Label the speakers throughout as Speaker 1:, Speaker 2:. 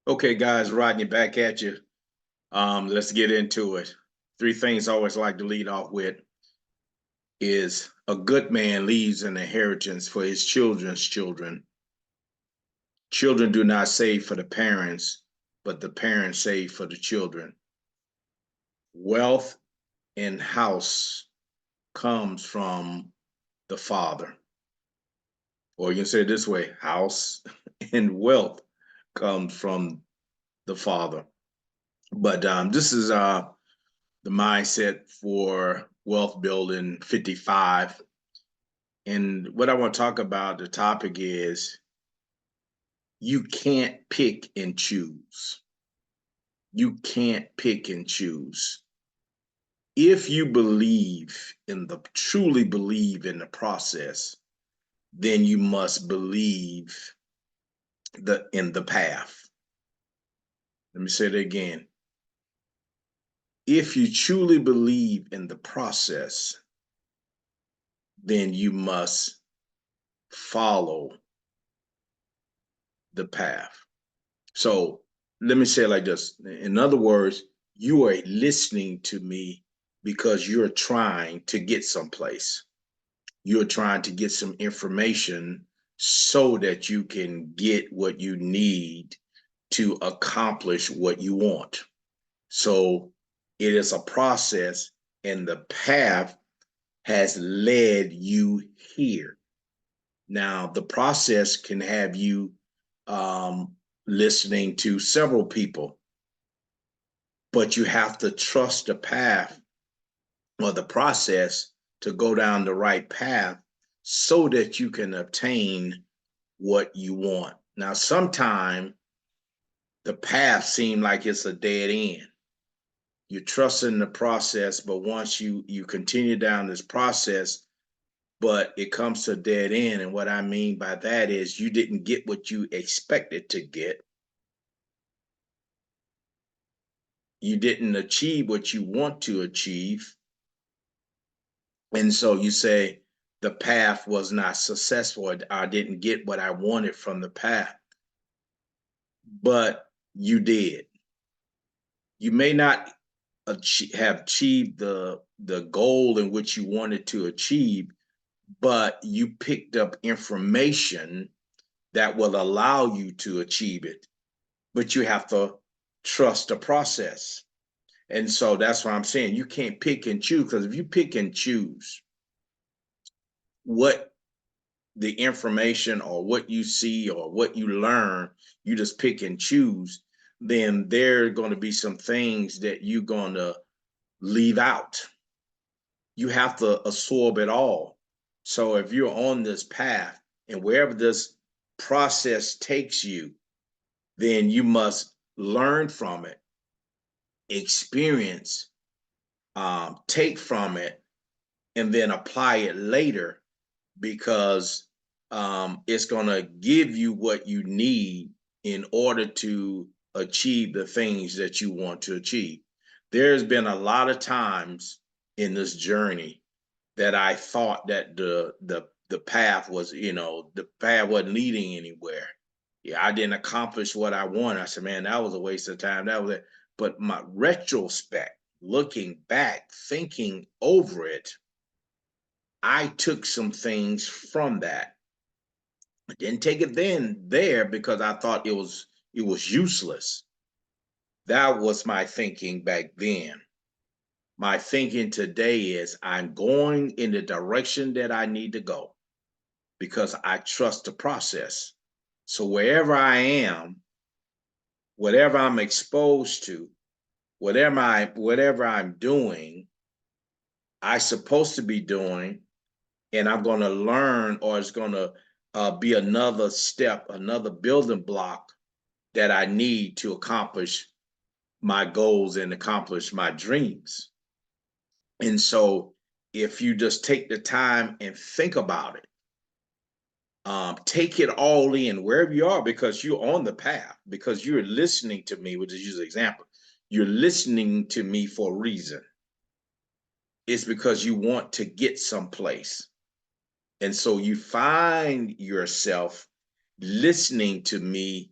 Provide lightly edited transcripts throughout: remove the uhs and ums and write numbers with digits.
Speaker 1: Okay, guys, Rodney back at you. Let's get into it. Three things I always like to lead off with is a good man leaves an inheritance for his children's children. Children do not save for the parents, but the parents save for the children. Wealth and house comes from the father. Or you can say it this way, house and wealth comes from the father. But this is the mindset for wealth building 55. And what I want to talk about, the topic is you can't pick and choose. You can't pick and choose. If you truly believe in the process, then you must believe in the path. Let me say that again. If you truly believe in the process, then you must follow the path. So let me say it like this. In other words, you are listening to me because you're trying to get someplace. You're trying to get some information so that you can get what you need to accomplish what you want. So it is a process, and the path has led you here. Now, the process can have you listening to several people, but you have to trust the path or the process to go down the right path so that you can obtain what you want. Now, sometimes the path seems like it's a dead end. You trust in the process, but once you continue down this process, but it comes to a dead end. And what I mean by that is you didn't get what you expected to get. You didn't achieve what you want to achieve. And so you say the path was not successful. I didn't get what I wanted from the path, but you did. You may not have achieved the goal in which you wanted to achieve, but you picked up information that will allow you to achieve it. But you have to trust the process. And so that's why I'm saying you can't pick and choose, because if you pick and choose what the information or what you see or what you learn, you just pick and choose, then there are going to be some things that you're going to leave out. You have to absorb it all. So if you're on this path and wherever this process takes you, then you must learn from it, experience, take from it, and then apply it later because it's going to give you what you need in order to achieve the things that you want to achieve. There's been a lot of times in this journey that I thought that the path was, the path wasn't leading anywhere. Yeah, I didn't accomplish what I wanted. I said, man, that was a waste of time. That was it. But my retrospect, looking back, thinking over it, I took some things from that. I didn't take it then there because I thought it was useless. That was my thinking back then. My thinking today is I'm going in the direction that I need to go because I trust the process. So wherever I am, whatever I'm exposed to, whatever I'm doing, I supposed to be doing, and I'm going to learn, or it's going to be another step, another building block that I need to accomplish my goals and accomplish my dreams. And so, if you just take the time and think about it, take it all in wherever you are, because you're on the path, because you're listening to me, which is use an example. You're listening to me for a reason. It's because you want to get someplace. And so you find yourself listening to me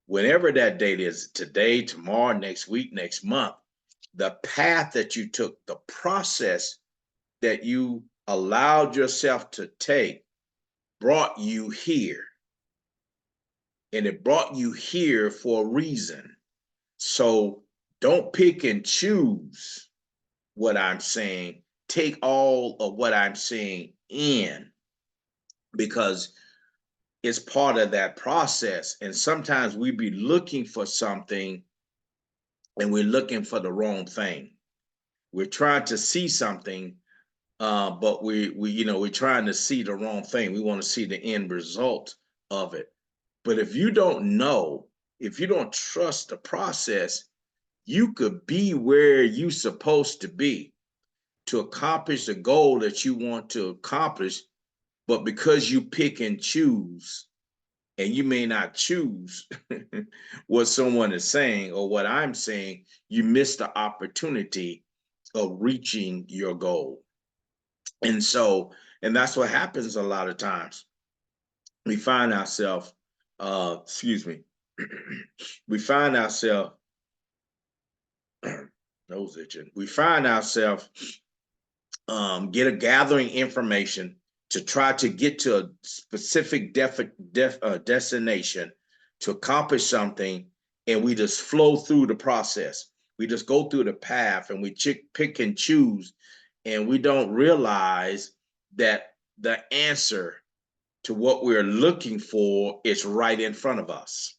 Speaker 1: whenever that date is, today, tomorrow, next week, next month, the path that you took, the process that you allowed yourself to take brought you here. And it brought you here for a reason. So don't pick and choose what I'm saying. Take all of what I'm saying in, because it's part of that process. And sometimes we be looking for something and we're looking for the wrong thing. We're trying to see something, but we're trying to see the wrong thing. We want to see the end result of it. But if you don't know, if you don't trust the process, you could be where you're supposed to be to accomplish the goal that you want to accomplish, but because you pick and choose, and you may not choose what someone is saying or what I'm saying, you miss the opportunity of reaching your goal. And so, and that's what happens a lot of times. We find ourselves, excuse me, we find ourselves, nose itching, we find ourselves gathering information to try to get to a specific destination to accomplish something, and we just flow through the process. We just go through the path and we pick and choose, and we don't realize that the answer to what we're looking for is right in front of us.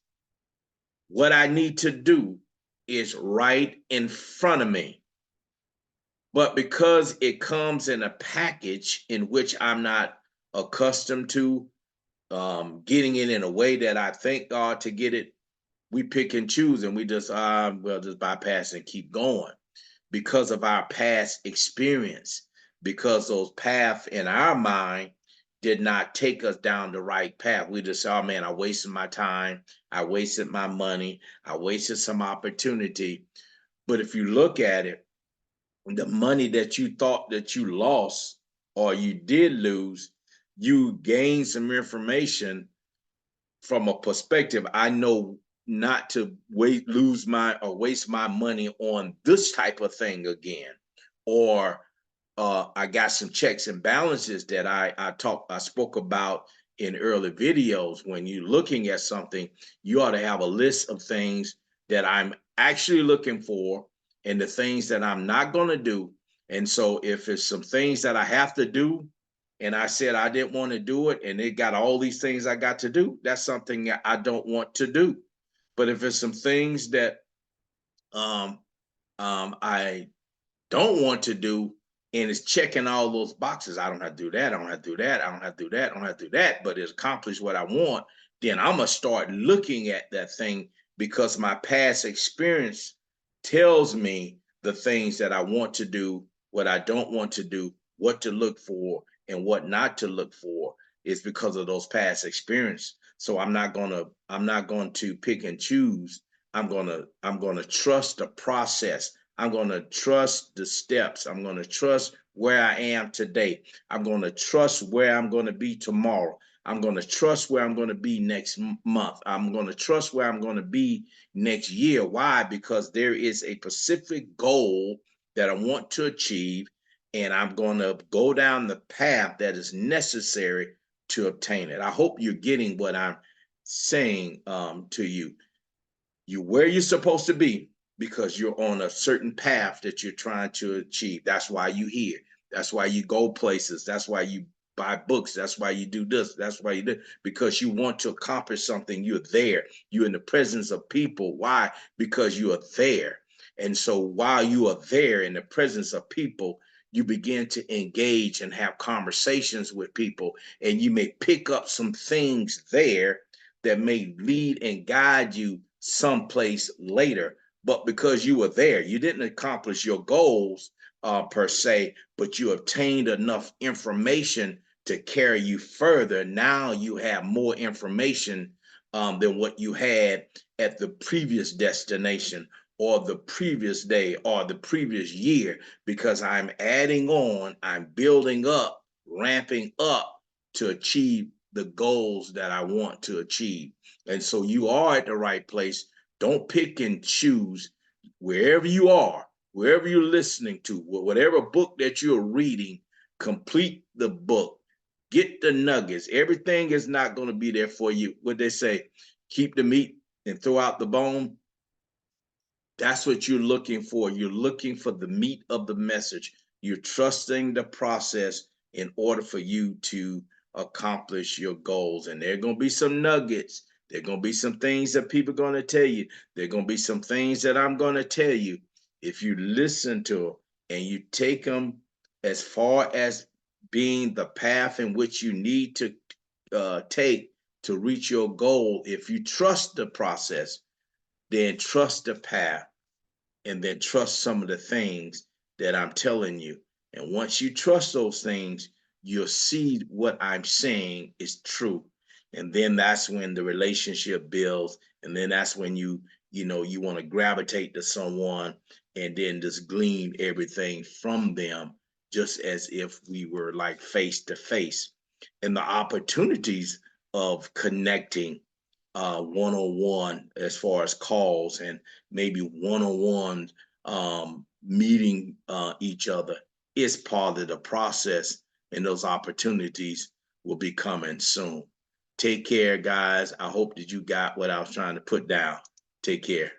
Speaker 1: What I need to do is right in front of me. But because it comes in a package in which I'm not accustomed to, getting it in a way that I thank God to get it, we pick and choose, and we just just bypass and keep going because of our past experience, because those paths in our mind did not take us down the right path. We just say, oh man, I wasted my time, I wasted my money, I wasted some opportunity. But if you look at it, the money that you thought that you lost or you did lose, you gained some information from a perspective. I know not to lose my or waste my money on this type of thing again, or I got some checks and balances that I spoke about in early videos. When you're looking at something, you ought to have a list of things that I'm actually looking for and the things that I'm not going to do. And so if it's some things that I have to do, and I said I didn't want to do it, and it got all these things I got to do, that's something that I don't want to do. But if it's some things that um, I don't want to do, and it's checking all those boxes, I don't have to do that, I don't have to do that, I don't have to do that, I don't have to do that, but it accomplished what I want, then I'm gonna start looking at that thing because my past experience tells me the things that I want to do, what I don't want to do, what to look for, and what not to look for is because of those past experience. So I'm not going to pick and choose. I'm gonna trust the process. I'm going to trust the steps. I'm going to trust where I am today. I'm going to trust where I'm going to be tomorrow. I'm going to trust where I'm going to be next month. I'm going to trust where I'm going to be next year. Why? Because there is a specific goal that I want to achieve, and I'm going to go down the path that is necessary to obtain it. I hope you're getting what I'm saying to you. You where you're supposed to be because you're on a certain path that you're trying to achieve. That's why you here. That's why you go places. That's why you buy books. That's why you do this. That's why you do, because you want to accomplish something. You're there. You're in the presence of people. Why? Because you are there. And so while you are there in the presence of people, you begin to engage and have conversations with people, and you may pick up some things there that may lead and guide you someplace later. But because you were there, you didn't accomplish your goals per se, but you obtained enough information to carry you further. Now you have more information than what you had at the previous destination or the previous day or the previous year, because I'm adding on, I'm building up, ramping up to achieve the goals that I want to achieve. And so you are at the right place. Don't pick and choose. Wherever you are, wherever you're listening to, whatever book that you're reading, complete the book. Get the nuggets. Everything is not going to be there for you. What they say, keep the meat and throw out the bone. That's what you're looking for. You're looking for the meat of the message. You're trusting the process in order for you to accomplish your goals. And there are going to be some nuggets. There are going to be some things that people are going to tell you. There are going to be some things that I'm going to tell you. If you listen to them and you take them as far as being the path in which you need to take to reach your goal, if you trust the process, then trust the path, and then trust some of the things that I'm telling you. And once you trust those things, you'll see what I'm saying is true. And then that's when the relationship builds. And then that's when you want to gravitate to someone and then just glean everything from them, just as if we were like face to face. And the opportunities of connecting one-on-one as far as calls and maybe one-on-one meeting each other is part of the process, and those opportunities will be coming soon. Take care, guys. I hope that you got what I was trying to put down. Take care.